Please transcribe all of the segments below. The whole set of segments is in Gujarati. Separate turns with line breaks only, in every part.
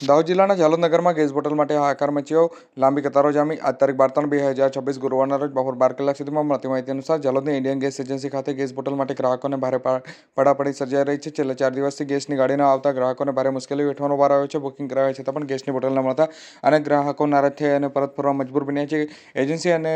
દાહોદ જિલ્લાના જાલોદ નગરમાં ગેસ બોટલ માટે હાહાકાર મચ્યો. લાંબી કતારો જામી. આજ તારીખ 12/3/2026 ગુરુવારના રોજ બપોર 12 કલાક સુધીમાં મળતી માહિતી અનુસાર જાલોદની ઇન્ડિયન ગેસ એજન્સી ખાતે ગેસ બોટલ માટે ગ્રાહકોને ભારે પડાપડી સર્જાઈ રહી છે. છેલ્લા 4 દિવસથી ગેસની ગાડી ન આવતા ગ્રાહકોને ભારે મુશ્કેલી વેઠવાનો વાર આવ્યો છે. બુકિંગ કરાવ્યા છતાં પણ ગેસની બોટલ ન મળતા અનેક ગ્રાહકો નારાજ થઈ અને પરત ફરવા મજબૂર બન્યા છે. એજન્સી અને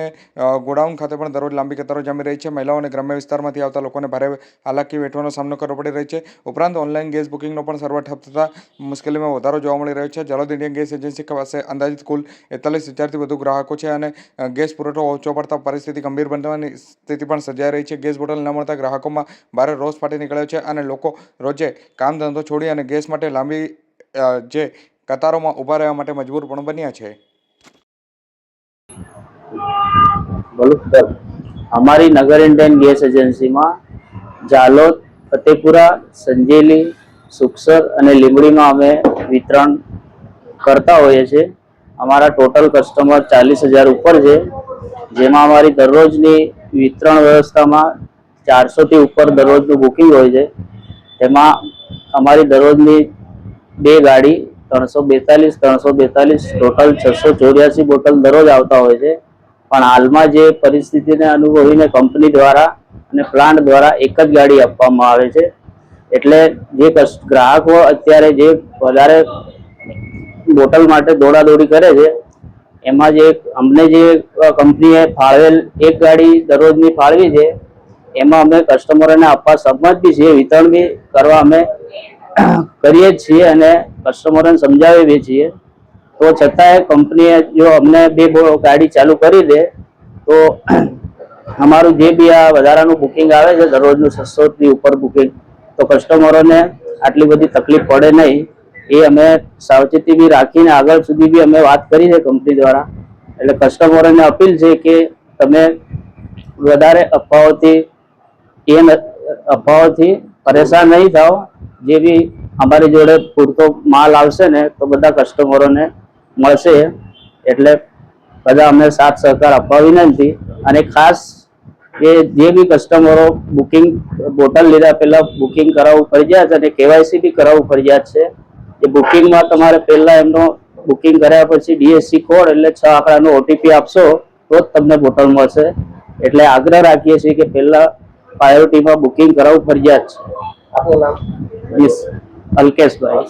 ગોડાઉન ખાતે પણ દરરોજ લાંબી કતારો જામી રહી છે. મહિલાઓ અને ગ્રામ્ય વિસ્તારમાંથી આવતા લોકોને ભારે હાલાકી વેઠવાનો સામનો કરવો પડી રહ્યો છે. ઉપરાંત ઓનલાઈન ગેસ બુકિંગનો પણ સર્વર ઠપ થતાં મુશ્કેલીમાં વધારો જોવા મળી રહ્યો છે. જાલોદ ઇન્ડિયન ગેસ એજન્સી પાસે અંદાજિત કુલ 41,000થી વધુ ગ્રાહકો છે અને ગેસ પુરવઠો ઓછો પડતા પરિસ્થિતિ ગંભીર બનવાની સ્થિતિ પણ સર્જાઈ રહી છે. ગેસ બોટલ ન મળતા ગ્રાહકોમાં ભારે રોષ ફાટી નીકળ્યો છે અને લોકો રોજે કામ ધંધો છોડી અને ગેસ માટે લાંબી જે કતારોમાં ઊભા રહેવા માટે મજબૂર પણ બન્યા છે.
हमारी नगर इंडियन गैस एजेंसी में जालोद, फतेपुरा, संजेली, सुखसर અને લીંબડીમાં અમે વિતરણ કરતા હોઈએ છીએ. અમારા ટોટલ કસ્ટમર 40,000 ઉપર છે, જેમાં અમારી દરરોજની વિતરણ વ્યવસ્થામાં 400 થી ઉપર દરરોજનું બુકિંગ હોય છે. તેમાં અમારી દરરોજની 2 ગાડી 342 ટોટલ 684 બોટલ દરરોજ આવતા હોય છે. પણ હાલમાં જે પરિસ્થિતિને અનુભવીને કંપની દ્વારા અને પ્લાન્ટ દ્વારા એક જ ગાડી આપવામાં આવે છે. એટલે જે ગ્રાહકો અત્યારે જે વધારે બોટલ માટે દોડાદોડી કરે છે, એમાં જે અમને જે કંપનીએ ફાળવેલ એક ગાડી દરરોજની ફાળવી છે, એમાં અમે કસ્ટમરોને આપવા સંમત બી છીએ, વિતરણ બી કરવા અમે કરીએ જ છીએ અને કસ્ટમરોને સમજાવીએ બી છીએ. તો છતાંય કંપનીએ જો અમને 2 ગાડી ચાલુ કરી દે તો અમારું જે બી આ વધારાનું બુકિંગ આવે છે દરરોજનું 600 થી ઉપર બુકિંગ, તો કસ્ટમરોને આટલી બધી તકલીફ પડે નહીં એ અમે સાવચેતી બી રાખીને આગળ સુધી બી અમે વાત કરી છે કંપની દ્વારા. એટલે કસ્ટમરોને અપીલ છે કે તમે વધારે અફવાઓથી પરેશાન નહીં થાઓ. જે બી અમારી જોડે પૂરતો માલ આવશે ને તો બધા કસ્ટમરોને મળશે. એટલે બધા અમને સાથ સહકાર આપવા વિનંતી. અને ખાસ કે જે બી કસ્ટમરો બુકિંગ બોટલ લીધા પહેલા બુકિંગ કરાવવું ફરજિયાત અને કેવાયસી બી કરાવવું ફરજિયાત છે. એ બુકિંગમાં તમારે પહેલા એમનો બુકિંગ કર્યા પછી ડીએસસી કોડ એટલે 6 આંકડાનો ઓટીપી આપશો તો જ તમને બોટલ મળશે. એટલે આગ્રહ રાખીએ છીએ કે પહેલા પ્રાયોરિટીમાં બુકિંગ કરાવવું ફરજિયાત છે. આપનું નામ? યસ, અલ્કેશભાઈ.